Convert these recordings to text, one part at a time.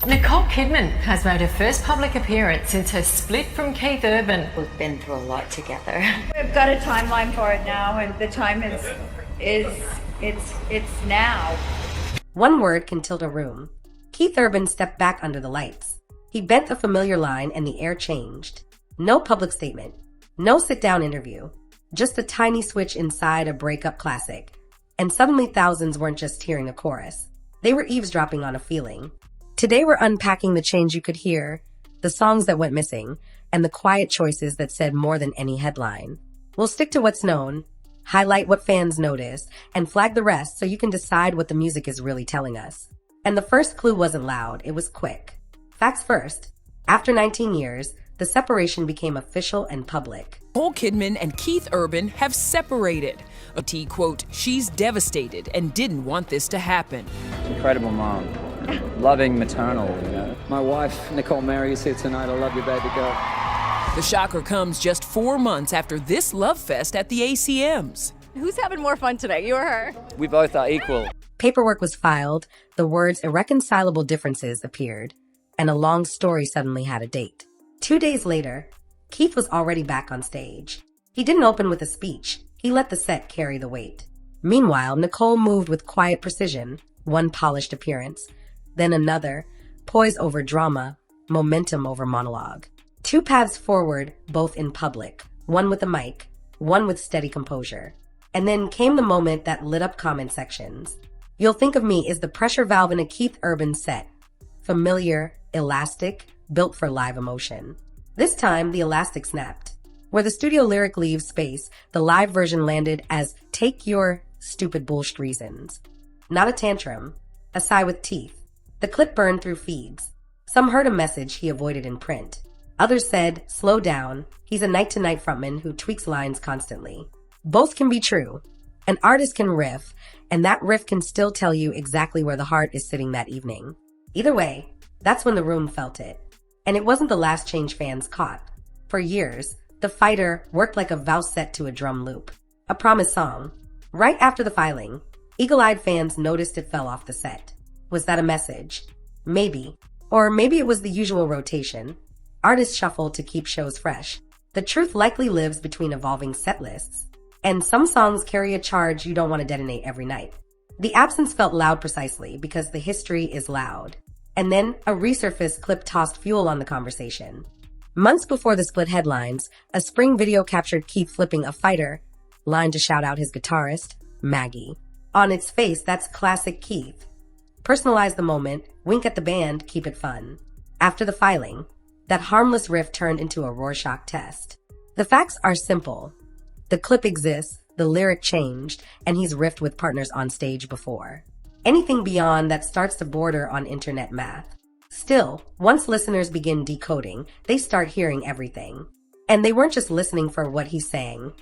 Nicole Kidman has made her first public appearance since her split from Keith Urban. We've been through a lot together. We've got a timeline for it now, and the time it's now. One word can tilt a room. Keith Urban stepped back under the lights. He bent a familiar line and the air changed. No public statement. No sit-down interview. Just a tiny switch inside a breakup classic. And suddenly thousands weren't just hearing a chorus. They were eavesdropping on a feeling. Today we're unpacking the change you could hear, the songs that went missing, and the quiet choices that said more than any headline. We'll stick to what's known, highlight what fans noticed, and flag the rest so you can decide what the music is really telling us. And the first clue wasn't loud, it was quick. Facts first. After 19 years, the separation became official and public. Nicole Kidman and Keith Urban have separated. A T quote, "She's devastated and didn't want this to happen." Incredible mom. Loving, maternal, you know. My wife, Nicole Mary, is here tonight. I love you, baby girl. The shocker comes just 4 months after this love fest at the ACMs. Who's having more fun today, you or her? We both are equal. Paperwork was filed, the words irreconcilable differences appeared, and a long story suddenly had a date. 2 days later, Keith was already back on stage. He didn't open with a speech. He let the set carry the weight. Meanwhile, Nicole moved with quiet precision, one polished appearance, then another, poise over drama, momentum over monologue. 2 paths forward, both in public, one with a mic, one with steady composure. And then came the moment that lit up comment sections. You'll Think of Me is the pressure valve in a Keith Urban set. Familiar, elastic, built for live emotion. This time, the elastic snapped. Where the studio lyric leaves space, the live version landed as "Take your stupid bullsht reasons." Not a tantrum, a sigh with teeth. The clip burned through feeds. Some heard a message he avoided in print. Others said, "Slow down, he's a night-to-night frontman who tweaks lines constantly." Both can be true. An artist can riff, and that riff can still tell you exactly where the heart is sitting that evening. Either way, that's when the room felt it. And it wasn't the last change fans caught. For years, The Fighter worked like a valse set to a drum loop. A promise song. Right after the filing, eagle-eyed fans noticed it fell off the set. Was that a message? Maybe. Or maybe it was the usual rotation. Artists shuffle to keep shows fresh. The truth likely lives between evolving set lists. And some songs carry a charge you don't want to detonate every night. The absence felt loud precisely because the history is loud. And then a resurfaced clip tossed fuel on the conversation. Months before the split headlines, a spring video captured Keith flipping a Fighter line to shout out his guitarist, Maggie. On its face, that's classic Keith. Personalize the moment, wink at the band, keep it fun. After the filing, that harmless riff turned into a Rorschach test. The facts are simple. The clip exists, the lyric changed, and he's riffed with partners on stage before. Anything beyond that starts to border on internet math. Still, once listeners begin decoding, they start hearing everything. And they weren't just listening for what he sang.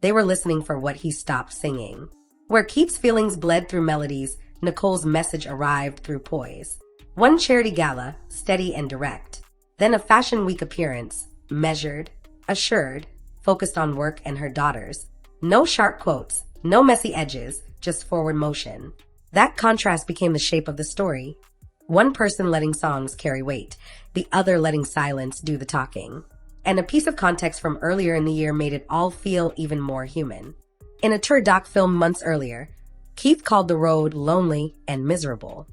They were listening for what he stopped singing. Where Keith's feelings bled through melodies, Nicole's message arrived through poise. One charity gala, steady and direct. Then a Fashion Week appearance, measured, assured, focused on work and her daughters. No sharp quotes, no messy edges, just forward motion. That contrast became the shape of the story. One person letting songs carry weight, the other letting silence do the talking. And a piece of context from earlier in the year made it all feel even more human. In a tour doc film months earlier, Keith called the road lonely and miserable.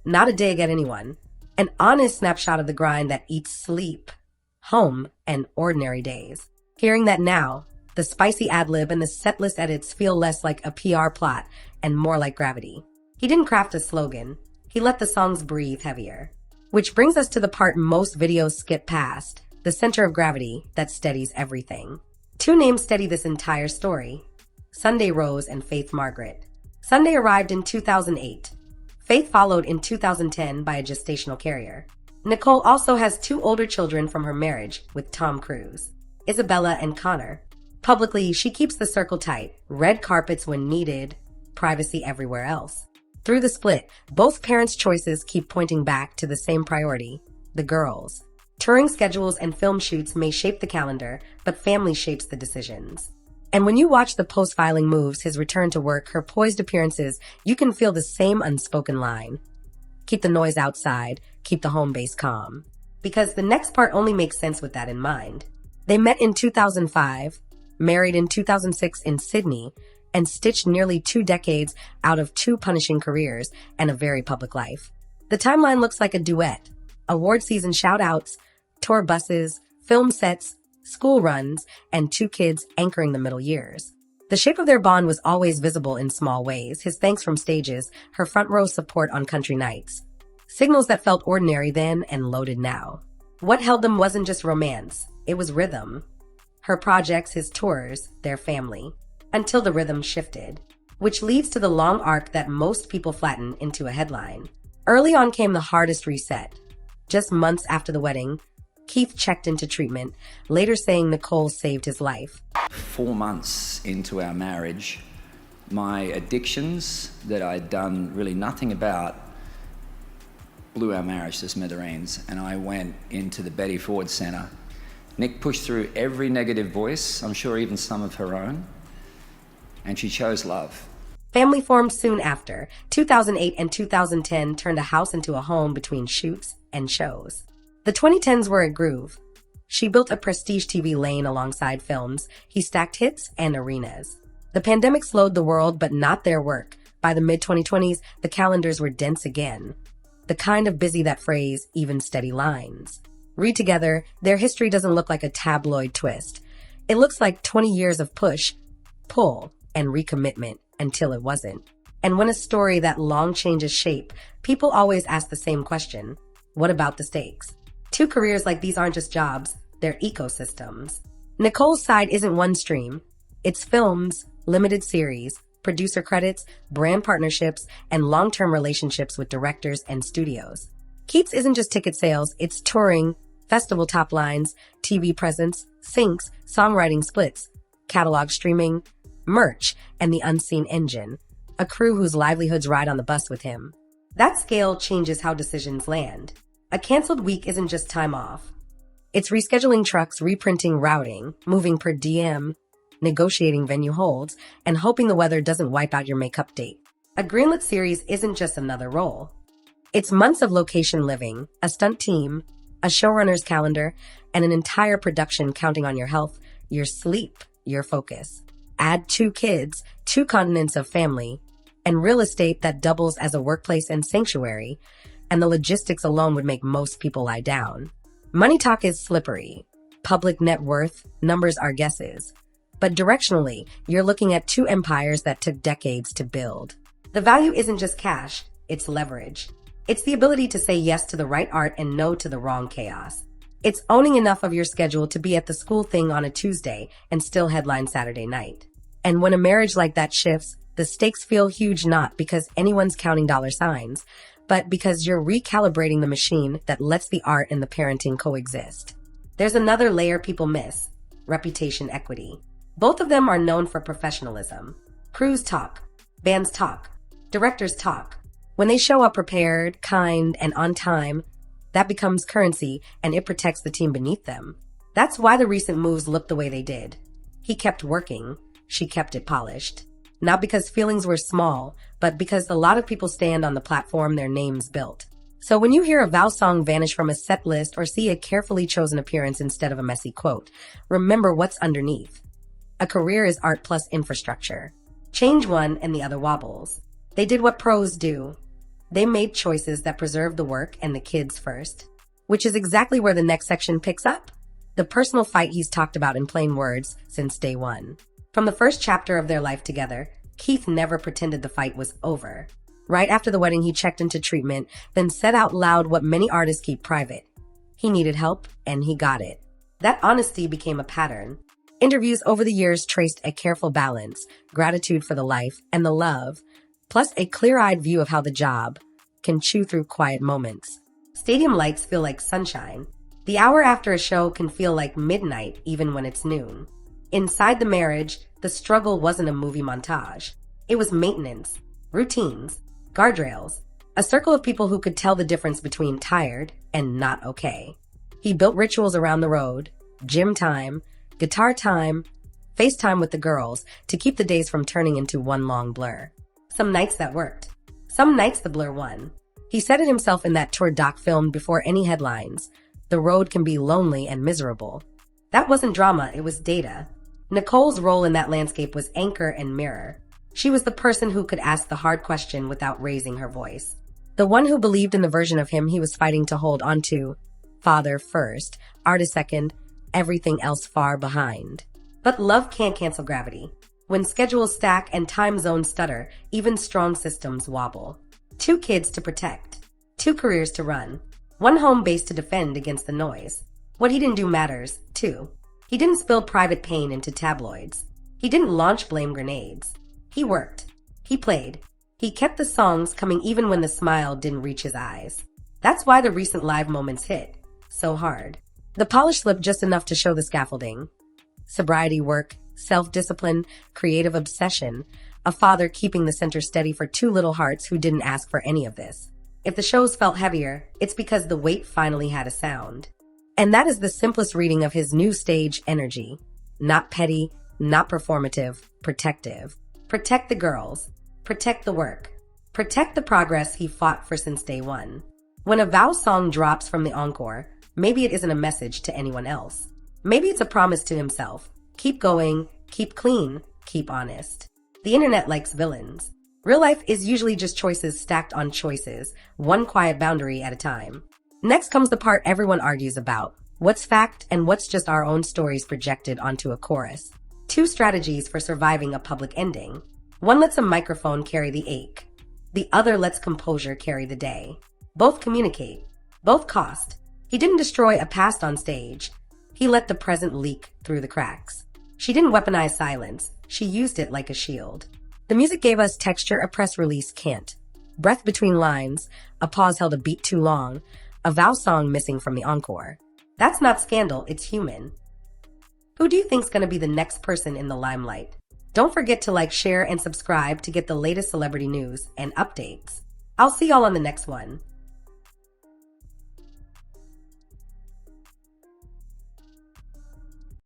Not a dig at anyone. An honest snapshot of the grind that eats sleep, home, and ordinary days. Hearing that now, the spicy ad-lib and the setlist edits feel less like a PR plot and more like gravity. He didn't craft a slogan. He let the songs breathe heavier. Which brings us to the part most videos skip past, the center of gravity that steadies everything. 2 names steady this entire story: Sunday Rose and Faith Margaret. Sunday arrived in 2008. Faith followed in 2010 by a gestational carrier. Nicole also has 2 older children from her marriage with Tom Cruise, Isabella and Connor. Publicly, she keeps the circle tight, red carpets when needed, privacy everywhere else. Through the split, both parents' choices keep pointing back to the same priority: the girls. Touring schedules and film shoots may shape the calendar, but family shapes the decisions. And when you watch the post-filing moves, his return to work, her poised appearances, you can feel the same unspoken line. Keep the noise outside, keep the home base calm. Because the next part only makes sense with that in mind. They met in 2005, married in 2006 in Sydney, and stitched nearly 2 decades out of 2 punishing careers and a very public life. The timeline looks like a duet. Award season shout-outs, tour buses, film sets, school runs, and 2 kids anchoring the middle years. The shape of their bond was always visible in small ways, his thanks from stages, her front row support on country nights. Signals that felt ordinary then and loaded now. What held them wasn't just romance, it was rhythm. Her projects, his tours, their family. Until the rhythm shifted. Which leads to the long arc that most people flatten into a headline. Early on came the hardest reset. Just months after the wedding, Keith checked into treatment, later saying Nicole saved his life. 4 months into our marriage, my addictions that I'd done really nothing about blew our marriage to smithereens, and I went into the Betty Ford Center. Nick pushed through every negative voice, I'm sure even some of her own, and she chose love. Family formed soon after. 2008 and 2010 turned a house into a home between shoots and shows. The 2010s were a groove. She built a prestige TV lane alongside films. He stacked hits and arenas. The pandemic slowed the world, but not their work. By the mid-2020s, the calendars were dense again. The kind of busy that phrase, even steady lines. Read together, their history doesn't look like a tabloid twist. It looks like 20 years of push, pull, and recommitment until it wasn't. And when a story that long changes shape, people always ask the same question. What about the stakes? 2 careers like these aren't just jobs, they're ecosystems. Nicole's side isn't one stream. It's films, limited series, producer credits, brand partnerships, and long-term relationships with directors and studios. Keith's isn't just ticket sales, it's touring, festival top lines, TV presence, syncs, songwriting splits, catalog streaming, merch, and the unseen engine, a crew whose livelihoods ride on the bus with him. That scale changes how decisions land. A canceled week isn't just time off. It's rescheduling trucks, reprinting routing, moving per diem, negotiating venue holds, and hoping the weather doesn't wipe out your makeup date. A greenlit series isn't just another role. It's months of location living, a stunt team, a showrunner's calendar, and an entire production counting on your health, your sleep, your focus. Add 2 kids, 2 continents of family, and real estate that doubles as a workplace and sanctuary, and the logistics alone would make most people lie down. Money talk is slippery. Public net worth, numbers are guesses. But directionally, you're looking at 2 empires that took decades to build. The value isn't just cash, it's leverage. It's the ability to say yes to the right art and no to the wrong chaos. It's owning enough of your schedule to be at the school thing on a Tuesday and still headline Saturday night. And when a marriage like that shifts, the stakes feel huge not because anyone's counting dollar signs, but because you're recalibrating the machine that lets the art and the parenting coexist. There's another layer people miss: reputation equity. Both of them are known for professionalism. Crews talk, bands talk, directors talk. When they show up prepared, kind, and on time, that becomes currency and it protects the team beneath them. That's why the recent moves look the way they did. He kept working, she kept it polished. Not because feelings were small, but because a lot of people stand on the platform their names built. So when you hear a vow song vanish from a set list or see a carefully chosen appearance instead of a messy quote, remember what's underneath. A career is art plus infrastructure. Change one and the other wobbles. They did what pros do. They made choices that preserved the work and the kids first, which is exactly where the next section picks up. The personal fight he's talked about in plain words since day one. From the first chapter of their life together, Keith never pretended the fight was over. Right after the wedding, he checked into treatment, then said out loud what many artists keep private. He needed help, and he got it. That honesty became a pattern. Interviews over the years traced a careful balance, gratitude for the life and the love, plus a clear-eyed view of how the job can chew through quiet moments. Stadium lights feel like sunshine. The hour after a show can feel like midnight even when it's noon. Inside the marriage, the struggle wasn't a movie montage. It was maintenance, routines, guardrails, a circle of people who could tell the difference between tired and not okay. He built rituals around the road, gym time, guitar time, FaceTime with the girls to keep the days from turning into one long blur. Some nights that worked. Some nights the blur won. He said it himself in that tour doc filmed before any headlines. The road can be lonely and miserable. That wasn't drama, it was data. Nicole's role in that landscape was anchor and mirror. She was the person who could ask the hard question without raising her voice. The one who believed in the version of him he was fighting to hold onto. Father first, artist second, everything else far behind. But love can't cancel gravity. When schedules stack and time zones stutter, even strong systems wobble. 2 kids to protect. 2 careers to run. 1 home base to defend against the noise. What he didn't do matters, too. He didn't spill private pain into tabloids. He didn't launch blame grenades. He worked. He played. He kept the songs coming even when the smile didn't reach his eyes. That's why the recent live moments hit so hard. The polish slipped just enough to show the scaffolding. Sobriety work, self-discipline, creative obsession, a father keeping the center steady for 2 little hearts who didn't ask for any of this. If the shows felt heavier, it's because the weight finally had a sound. And that is the simplest reading of his new stage energy. Not petty, not performative, protective. Protect the girls. Protect the work. Protect the progress he fought for since day one. When a vow song drops from the encore, maybe it isn't a message to anyone else. Maybe it's a promise to himself. Keep going, keep clean, keep honest. The internet likes villains. Real life is usually just choices stacked on choices, one quiet boundary at a time. Next comes the part everyone argues about. What's fact and what's just our own stories projected onto a chorus. 2 strategies for surviving a public ending. One lets a microphone carry the ache. The other lets composure carry the day. Both communicate. Both cost. He didn't destroy a past on stage. He let the present leak through the cracks. She didn't weaponize silence. She used it like a shield. The music gave us texture a press release can't. Breath between lines, a pause held a beat too long, a vow song missing from the encore. That's not scandal, it's human. Who do you think's gonna be the next person in the limelight? Don't forget to like, share, and subscribe to get the latest celebrity news and updates. I'll see y'all on the next one.